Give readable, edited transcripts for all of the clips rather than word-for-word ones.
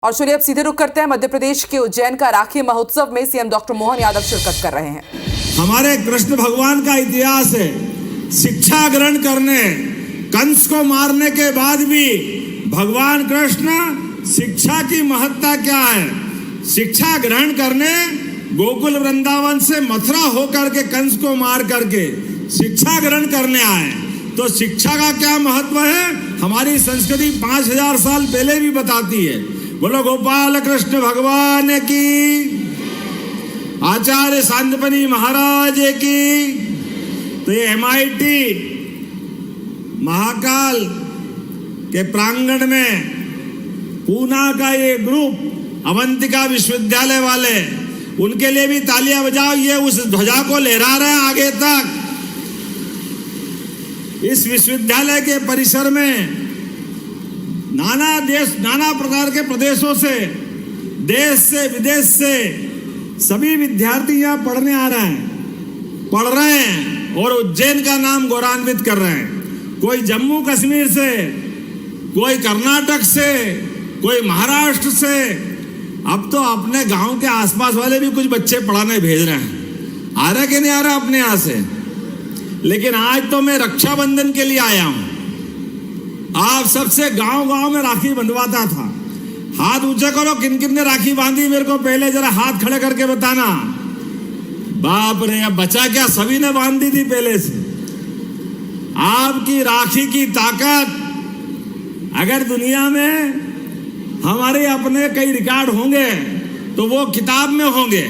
और चलिए अब सीधे रुक करते हैं मध्य प्रदेश के उज्जैन का राखी महोत्सव में सीएम डॉक्टर मोहन यादव शिरकत कर रहे हैं। हमारे कृष्ण भगवान का इतिहास है, शिक्षा ग्रहण करने, कंस को मारने के बाद भी भगवान कृष्ण शिक्षा की महत्ता क्या है, शिक्षा ग्रहण करने गोकुल वृंदावन से मथुरा होकर के कंस को मार करके शिक्षा ग्रहण करने आए। तो शिक्षा का क्या महत्व है, हमारी संस्कृति 5000 साल पहले भी बताती है। बोलो गोपाल कृष्ण भगवान की, आचार्य सांदीपनि महाराज की। तो ये MIT महाकाल के प्रांगण में पूना का ये ग्रुप, अवंतिका विश्वविद्यालय वाले, उनके लिए भी तालियां बजाओ। ये उस ध्वजा को लहरा रहे हैं आगे तक। इस विश्वविद्यालय के परिसर में नाना प्रकार के प्रदेशों से, देश से, विदेश से सभी विद्यार्थी यहाँ पढ़ने आ रहे हैं, पढ़ रहे हैं और उज्जैन का नाम गौरवान्वित कर रहे हैं। कोई जम्मू कश्मीर से, कोई कर्नाटक से, कोई महाराष्ट्र से। अब तो अपने गांव के आसपास वाले भी कुछ बच्चे पढ़ाने भेज रहे हैं। आ रहा कि नहीं आ रहा अपने यहाँ से? लेकिन आज तो मैं रक्षाबंधन के लिए आया हूं। आप सबसे गांव-गांव में राखी बंधवाता था। हाथ ऊंचे करो, किन किन ने राखी बांधी मेरे को पहले जरा हाथ खड़े करके बताना। बाप रे, अब बचा क्या, सभी ने बांधी थी पहले से। आपकी राखी की ताकत, अगर दुनिया में हमारे अपने कई रिकॉर्ड होंगे तो वो किताब में होंगे,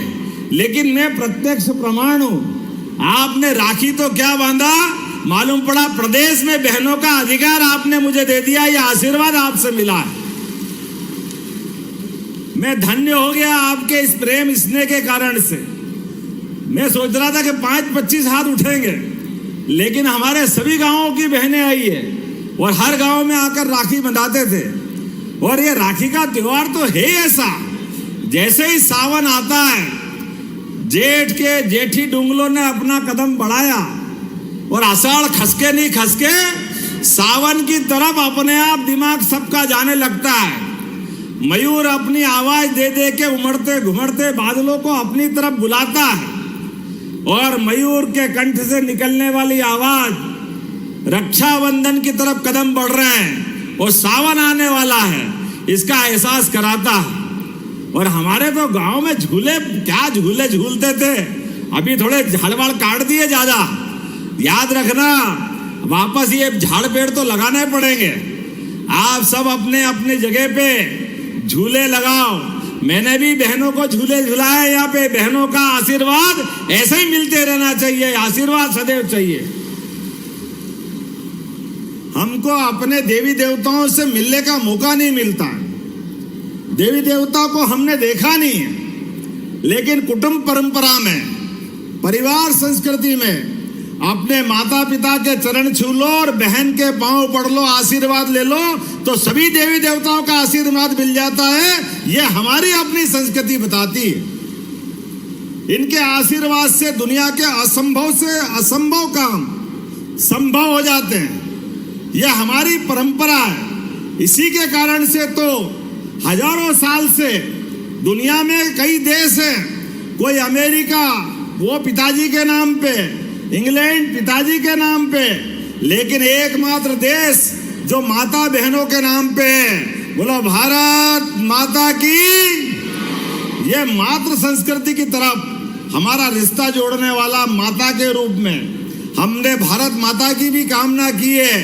लेकिन मैं प्रत्यक्ष प्रमाण हूं। आपने राखी तो क्या बांधा, मालूम पड़ा प्रदेश में बहनों का अधिकार आपने मुझे दे दिया। ये आशीर्वाद आपसे मिला है। मैं धन्य हो गया आपके इस प्रेम स्नेह के कारण से। मैं सोच रहा था कि 5-25 हाथ उठेंगे, लेकिन हमारे सभी गांवों की बहनें आई है और हर गांव में आकर राखी बंधाते थे। और ये राखी का त्योहार तो है ऐसा, जैसे ही सावन आता है, जेठ के जेठी डुंगलों ने अपना कदम बढ़ाया और आषाढ़ खसके नहीं खसके सावन की तरफ अपने आप दिमाग सबका जाने लगता है। मयूर अपनी आवाज दे दे के उमड़ते घुमड़ते बादलों को अपनी तरफ बुलाता है और मयूर के कंठ से निकलने वाली आवाज रक्षाबंधन की तरफ कदम बढ़ रहे हैं और सावन आने वाला है, इसका एहसास कराता है। और हमारे तो गांव में झूले, क्या झूले झूलते थे, अभी थोड़े झाड़ काट दिए ज्यादा। याद रखना, वापस ये झाड़ पेड़ तो लगाने पड़ेंगे। आप सब अपने अपने जगह पे झूले लगाओ। मैंने भी बहनों को झूले झुलाए यहाँ पे। बहनों का आशीर्वाद ऐसे ही मिलते रहना चाहिए, आशीर्वाद सदैव चाहिए। हमको अपने देवी देवताओं से मिलने का मौका नहीं मिलता। देवी देवता को हमने देखा नहीं है, लेकिन कुटुंब परंपरा में, परिवार संस्कृति में अपने माता पिता के चरण छू लो और बहन के पांव पड़ लो, आशीर्वाद ले लो, तो सभी देवी देवताओं का आशीर्वाद मिल जाता है। ये हमारी अपनी संस्कृति बताती है। इनके आशीर्वाद से दुनिया के असंभव से असंभव काम संभव हो जाते हैं। यह हमारी परंपरा है। इसी के कारण से तो हजारों साल से दुनिया में कई देश हैं। कोई अमेरिका, वो पिताजी के नाम पे, इंग्लैंड पिताजी के नाम पे, लेकिन एकमात्र देश जो माता बहनों के नाम पे है। बोलो भारत माता की। ये मातृ संस्कृति की तरफ हमारा रिश्ता जोड़ने वाला माता के रूप में हमने भारत माता की भी कामना की है,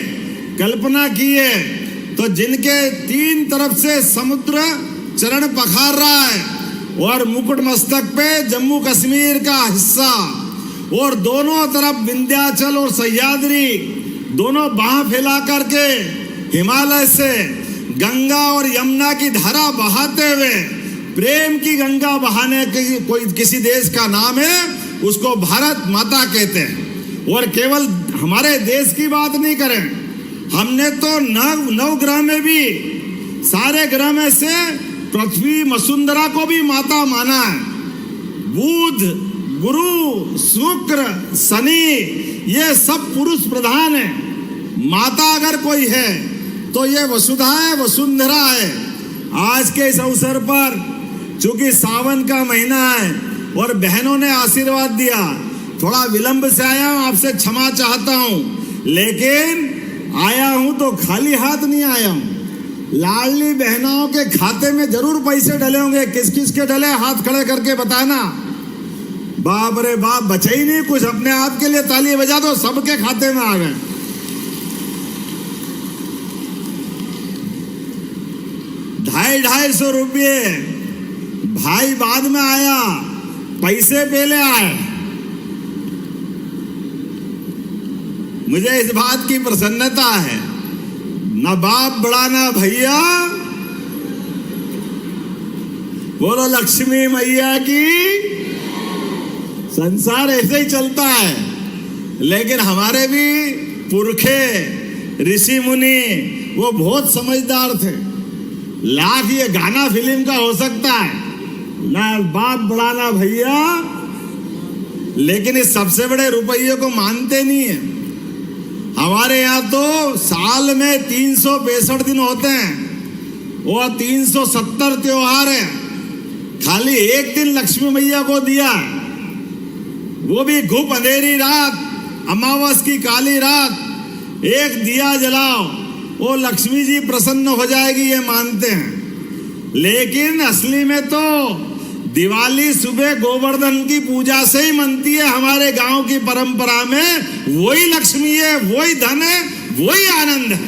कल्पना की है। तो जिनके 3 तरफ से समुद्र चरण पखार रहा है और मुकुट मस्तक पे जम्मू कश्मीर का हिस्सा और दोनों तरफ विंध्याचल और सह्याद्री, दोनों बाह फैला करके हिमालय से गंगा और यमुना की धारा बहाते हुए प्रेम की गंगा बहाने की कोई किसी देश का नाम है, उसको भारत माता कहते हैं। और केवल हमारे देश की बात नहीं करें, हमने तो नव ग्रह में भी, सारे ग्रह में से पृथ्वी वसुंधरा को भी माता माना है। बुध, गुरु, शुक्र, शनि, ये सब पुरुष प्रधान है। माता अगर कोई है तो ये वसुधा है, वसुंधरा है। आज के इस अवसर पर चूंकि सावन का महीना है और बहनों ने आशीर्वाद दिया, थोड़ा विलंब से आया हूं, आपसे क्षमा चाहता हूं, लेकिन आया हूं तो खाली हाथ नहीं आया हूं। लाडली बहनों के खाते में जरूर पैसे डले होंगे। किस किस के डले, हाथ खड़े करके बताना। बाप रे बाप, बचे ही नहीं कुछ। अपने आप के लिए ताली बजा दो, सबके खाते में आ गए। ₹250 रुपये भाई बाद में आया, पैसे पहले आए। मुझे इस बात की प्रसन्नता है, ना बाप बड़ा ना भैया। बोलो लक्ष्मी मैया की। संसार ऐसे ही चलता है, लेकिन हमारे भी पुरखे ऋषि मुनि वो बहुत समझदार थे। लाख ये गाना फिल्म का हो सकता है, ना बाप बड़ा ना भैया, लेकिन इस सबसे बड़े रुपये को मानते नहीं है। हमारे यहाँ तो साल में 365 दिन होते हैं और 370 त्योहार है। खाली एक दिन लक्ष्मी मैया को दिया, वो भी घुप अंधेरी रात, अमावस की काली रात, एक दिया जलाओ, वो लक्ष्मी जी प्रसन्न हो जाएगी, ये मानते हैं। लेकिन असली में तो दिवाली सुबह गोवर्धन की पूजा से ही मनती है। हमारे गांव की परंपरा में वही लक्ष्मी है, वही धन है, वही आनंद है।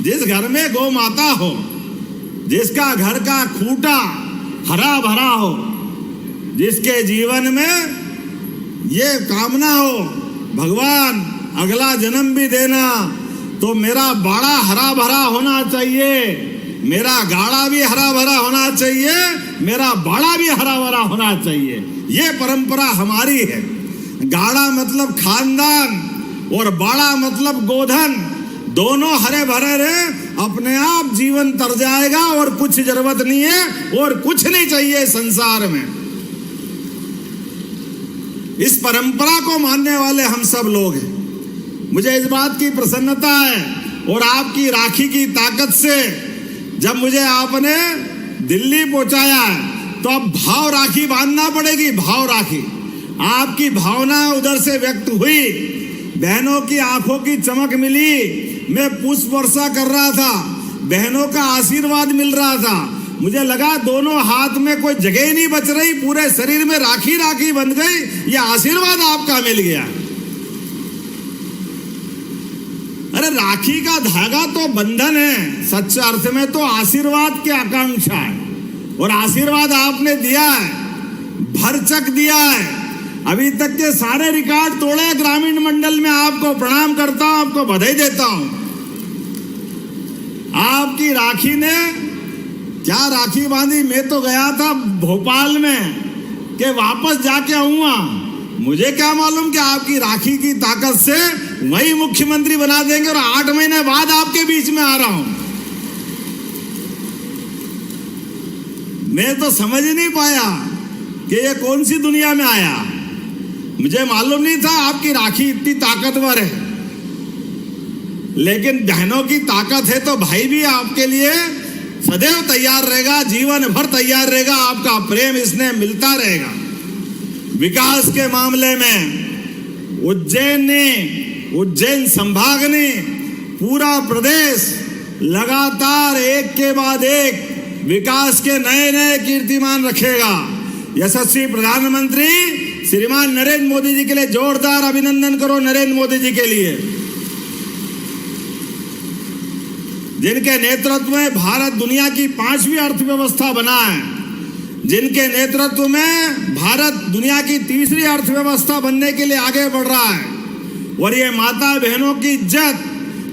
जिस घर में गौ माता हो, जिसका घर का खूंटा हरा भरा हो, जिसके जीवन में ये कामना हो, भगवान अगला जन्म भी देना तो मेरा बाड़ा हरा भरा होना चाहिए, मेरा गाड़ा भी हरा भरा होना चाहिए, मेरा बाड़ा भी हरा भरा होना चाहिए। ये परंपरा हमारी है। गाड़ा मतलब खानदान और बाड़ा मतलब गोधन, दोनों हरे भरे रहे, अपने आप जीवन तर जाएगा और कुछ जरूरत नहीं है और कुछ नहीं चाहिए संसार में। इस परंपरा को मानने वाले हम सब लोग हैं। मुझे इस बात की प्रसन्नता है और आपकी राखी की ताकत से जब मुझे आपने दिल्ली पहुंचाया है तो अब भाव राखी बांधना पड़ेगी। भाव राखी, आपकी भावना उधर से व्यक्त हुई, बहनों की आंखों की चमक मिली, मैं पुष्प वर्षा कर रहा था, बहनों का आशीर्वाद मिल रहा था। मुझे लगा दोनों हाथ में कोई जगह ही नहीं बच रही, पूरे शरीर में राखी राखी बंध गई। यह आशीर्वाद आपका मिल गया। अरे राखी का धागा तो बंधन है, सच्चे अर्थ में तो आशीर्वाद की आकांक्षा है और आशीर्वाद आपने दिया है, भरचक दिया है। अभी तक के सारे रिकॉर्ड तोड़े ग्रामीण मंडल में। आपको प्रणाम करता हूं, आपको बधाई देता हूं। आपकी राखी ने क्या राखी बांधी। मैं तो गया था भोपाल में कि वापस जाके आऊंगा, मुझे क्या मालूम कि आपकी राखी की ताकत से वही मुख्यमंत्री बना देंगे और 8 महीने बाद आपके बीच में आ रहा हूं। मैं तो समझ ही नहीं पाया कि ये कौन सी दुनिया में आया। मुझे मालूम नहीं था आपकी राखी इतनी ताकतवर है। लेकिन बहनों की ताकत है तो भाई भी आपके लिए सदैव तैयार रहेगा, जीवन भर तैयार रहेगा। आपका प्रेम इसने मिलता रहेगा। विकास के मामले में उज्जैन संभाग ने, पूरा प्रदेश लगातार एक के बाद एक विकास के नए नए कीर्तिमान रखेगा। यशस्वी प्रधानमंत्री श्रीमान नरेंद्र मोदी जी के लिए जोरदार अभिनंदन करो। नरेंद्र मोदी जी के लिए, जिनके नेतृत्व में भारत दुनिया की 5वीं अर्थव्यवस्था बना है, जिनके नेतृत्व में भारत दुनिया की 3री अर्थव्यवस्था बनने के लिए आगे बढ़ रहा है। और ये माता बहनों की इज्जत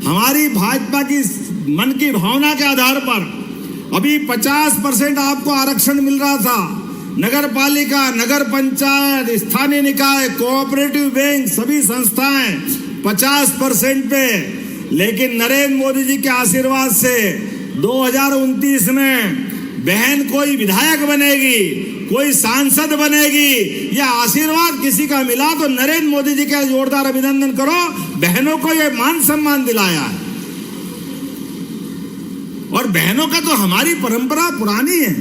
हमारी भाजपा की मन की भावना के आधार पर अभी 50% आपको आरक्षण मिल रहा था। नगर पालिका, नगर पंचायत, स्थानीय निकाय, कोऑपरेटिव बैंक, सभी संस्थाएं 50% पे। लेकिन नरेंद्र मोदी जी के आशीर्वाद से 2029 में बहन कोई विधायक बनेगी, कोई सांसद बनेगी। यह आशीर्वाद किसी का मिला तो नरेंद्र मोदी जी का जोरदार अभिनंदन करो। बहनों को यह मान सम्मान दिलाया है। और बहनों का तो हमारी परंपरा पुरानी है,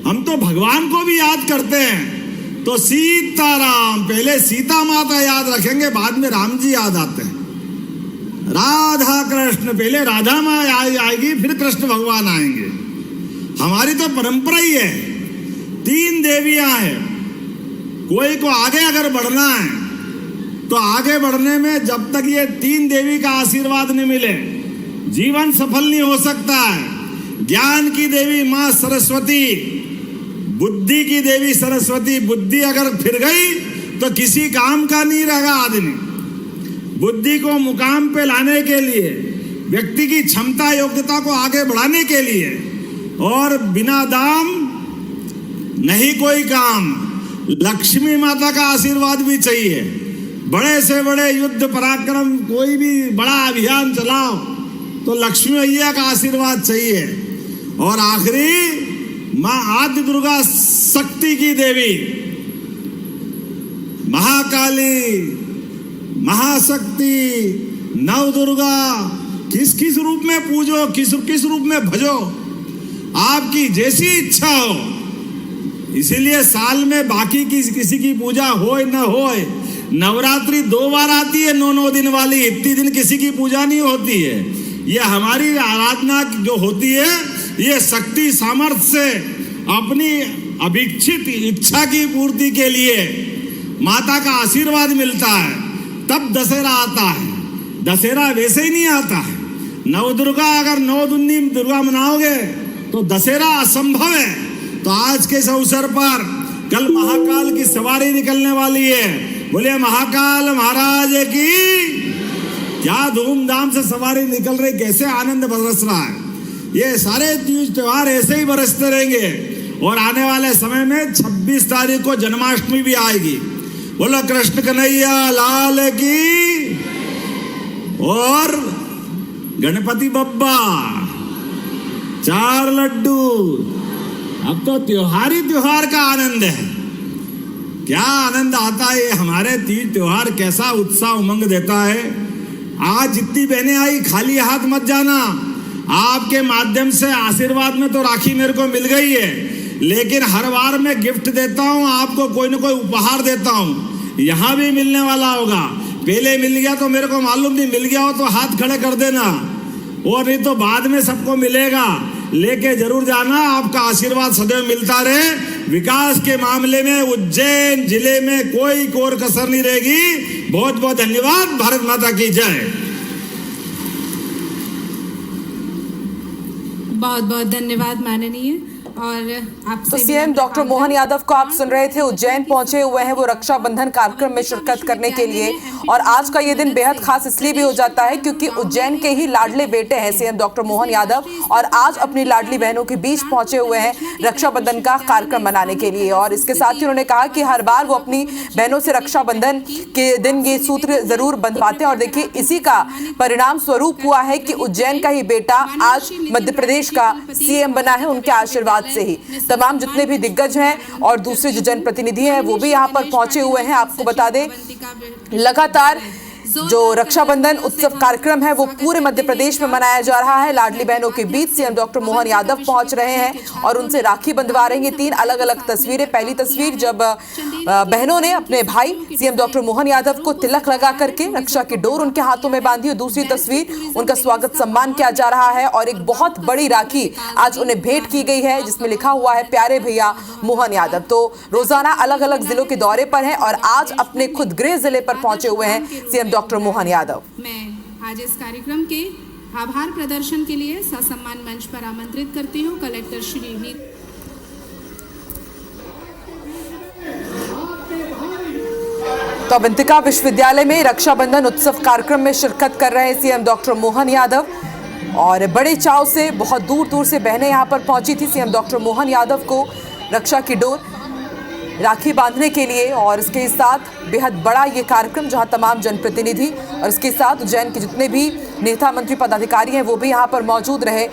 हम तो भगवान को भी याद करते हैं। तो सीताराम, पहले सीता माता याद रखेंगे, बाद में राम जी याद आते हैं। राधा कृष्ण, पहले राधा माँ आएगी, फिर कृष्ण भगवान आएंगे। हमारी तो परंपरा ही है। 3 देवियां हैं। कोई को आगे अगर बढ़ना है तो आगे बढ़ने में जब तक ये 3 देवी का आशीर्वाद नहीं मिले जीवन सफल नहीं हो सकता है। ज्ञान की देवी माँ सरस्वती, बुद्धि की देवी सरस्वती, बुद्धि अगर फिर गई तो किसी काम का नहीं रहेगा आदमी। बुद्धि को मुकाम पे लाने के लिए, व्यक्ति की क्षमता योग्यता को आगे बढ़ाने के लिए, और बिना दाम नहीं कोई काम, लक्ष्मी माता का आशीर्वाद भी चाहिए। बड़े से बड़े युद्ध पराक्रम, कोई भी बड़ा अभियान चलाओ तो लक्ष्मी मैया का आशीर्वाद चाहिए। और आखिरी माँ आदि दुर्गा, शक्ति की देवी, महाकाली, महाशक्ति, नव दुर्गा, किस किस रूप में पूजो, किस किस रूप में भजो, आपकी जैसी इच्छा हो। इसीलिए साल में बाकी की किसी की पूजा होए न होए, नवरात्रि 2 बार आती है 9 दिन वाली, इतनी दिन किसी की पूजा नहीं होती है। ये हमारी आराधना जो होती है, ये शक्ति सामर्थ्य से अपनी अभिक्षित इच्छा की पूर्ति के लिए माता का आशीर्वाद मिलता है, तब दशहरा आता है। दशहरा वैसे ही नहीं आता है। नवदुर्गा अगर 9 दिन दुर्गा मनाओगे तो दशहरा असंभव है। तो आज के इस अवसर पर कल महाकाल की सवारी निकलने वाली है। बोले महाकाल महाराज की। क्या धूमधाम से सवारी निकल रही, कैसे आनंद बरस रहा है। ये सारे तीज त्योहार ऐसे ही बरसते रहेंगे। और आने वाले समय में 26 तारीख को जन्माष्टमी भी आएगी। बोलो कृष्ण कन्हैया लाल की। और गणपति बप्पा, 4 लड्डू। अब तो त्योहार ही त्योहार का आनंद है। क्या आनंद आता है। हमारे तीज त्योहार कैसा उत्साह उमंग देता है। आज जितनी बहनें आई, खाली हाथ मत जाना। आपके माध्यम से आशीर्वाद में तो राखी मेरे को मिल गई है, लेकिन हर बार मैं गिफ्ट देता हूं आपको, कोई ना कोई उपहार देता हूं। यहां भी मिलने वाला होगा। पहले मिल गया तो मेरे को मालूम नहीं, मिल गया हो तो हाथ खड़े कर देना, और नहीं तो बाद में सबको मिलेगा। लेके जरूर जाना, आपका आशीर्वाद सदैव मिलता रहे। विकास के मामले में उज्जैन जिले में कोई कोर कसर नहीं रहेगी। बहुत बहुत धन्यवाद। भारत माता की जय। बहुत बहुत धन्यवाद माननीय। और आपसे तो सीएम डॉक्टर मोहन यादव को आप सुन रहे थे। उज्जैन पहुंचे हुए हैं वो रक्षाबंधन कार्यक्रम में शिरकत करने के लिए। और आज का ये दिन बेहद खास इसलिए भी हो जाता है क्योंकि उज्जैन के ही लाडले बेटे हैं सीएम डॉक्टर मोहन यादव, और आज अपनी लाडली बहनों के बीच पहुंचे हुए हैं रक्षाबंधन का कार्यक्रम मनाने के लिए। और इसके साथ ही उन्होंने कहा कि हर बार वो अपनी बहनों से रक्षाबंधन के दिन ये सूत्र जरूर बंधवाते हैं। और देखिए, इसी का परिणाम स्वरूप हुआ है कि उज्जैन का ही बेटा आज मध्य प्रदेश का सीएम बना है, उनके आशीर्वाद से ही। तमाम जितने भी दिग्गज हैं और दूसरे जो जनप्रतिनिधि हैं वो भी यहाँ पर पहुंचे हुए हैं। आपको बता दें, लगातार जो रक्षाबंधन उत्सव कार्यक्रम है वो पूरे मध्य प्रदेश में मनाया जा रहा है। लाडली बहनों के बीच सीएम डॉक्टर मोहन यादव पहुंच रहे हैं और उनसे राखी बंधवा रहे हैं। 3 अलग अलग तस्वीरें। पहली तस्वीर जब बहनों ने अपने भाई सीएम डॉक्टर मोहन यादव को तिलक लगा करके रक्षा की डोर उनके हाथों में बांधी, और दूसरी तस्वीर उनका स्वागत सम्मान किया जा रहा है और एक बहुत बड़ी राखी आज उन्हें भेंट की गई है जिसमें लिखा हुआ है प्यारे भैया मोहन यादव। तो रोजाना अलग अलग जिलों के दौरे पर हैं और आज अपने खुद गृह जिले पर पहुंचे हुए हैं सीएम डॉक्टर मोहन यादव। मैं आज इस कार्यक्रम के आभार प्रदर्शन के लिए ससम्मान मंच पर आमंत्रित करती हूँ कलेक्टर श्री नीत। तो अवंतिका विश्वविद्यालय में रक्षाबंधन उत्सव कार्यक्रम में शिरकत कर रहे हैं सीएम डॉक्टर मोहन यादव, और बड़े चाव से बहुत दूर दूर से बहनें यहां पर पहुंची थी सीएम डॉक्टर मोहन यादव को रक्षा की डोर राखी बांधने के लिए। और इसके साथ बेहद बड़ा ये कार्यक्रम जहां तमाम जनप्रतिनिधि और इसके साथ उज्जैन के जितने भी नेता मंत्री पदाधिकारी हैं वो भी यहां पर मौजूद रहे।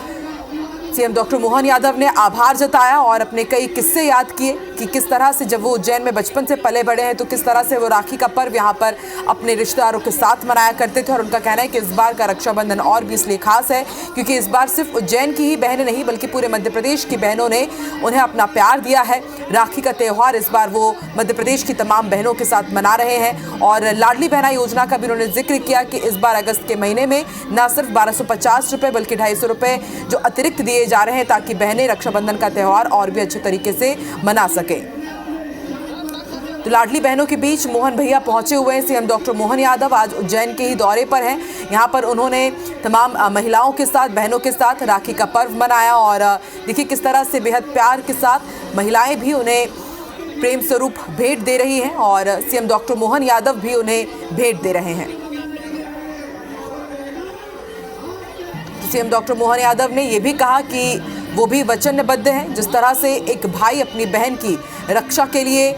सीएम डॉक्टर मोहन यादव ने आभार जताया और अपने कई किस्से याद किए कि किस तरह से जब वो उज्जैन में बचपन से पले बड़े हैं तो किस तरह से वो राखी का पर्व यहाँ पर अपने रिश्तेदारों के साथ मनाया करते थे। और उनका कहना है कि इस बार का रक्षाबंधन और भी इसलिए खास है क्योंकि इस बार सिर्फ उज्जैन की ही बहनें नहीं बल्कि पूरे मध्य प्रदेश की बहनों ने उन्हें अपना प्यार दिया है। राखी का त्यौहार इस बार वो मध्य प्रदेश की तमाम बहनों के साथ मना रहे हैं। और लाडली बहना योजना का भी उन्होंने जिक्र किया कि इस बार अगस्त के महीने में न सिर्फ 1250 रुपये बल्कि 250 रुपये जो अतिरिक्त दिए जा रहे हैं ताकि बहनें रक्षाबंधन का त्यौहार और भी अच्छे तरीके से मना सकें। तो लाडली बहनों के बीच मोहन भैया पहुंचे हुए हैं। सीएम डॉक्टर मोहन यादव आज उज्जैन के ही दौरे पर हैं। यहां पर उन्होंने तमाम महिलाओं के साथ बहनों के साथ राखी का पर्व मनाया और देखिए किस तरह से बेहद प्यार के साथ महिलाएं भी उन्हें प्रेम स्वरूप भेंट दे रही हैं और सीएम डॉक्टर मोहन यादव भी उन्हें भेंट दे रहे हैं। सीएम डॉक्टर मोहन यादव ने यह भी कहा कि वो भी वचनबद्ध हैं। जिस तरह से एक भाई अपनी बहन की रक्षा के लिए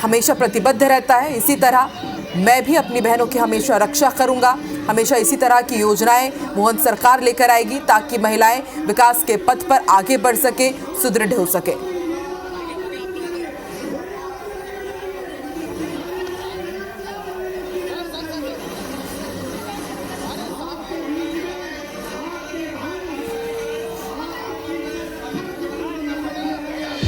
हमेशा प्रतिबद्ध रहता है, इसी तरह मैं भी अपनी बहनों की हमेशा रक्षा करूंगा। हमेशा इसी तरह की योजनाएं मोहन सरकार लेकर आएगी ताकि महिलाएं विकास के पथ पर आगे बढ़ सके, सुदृढ़ हो सके।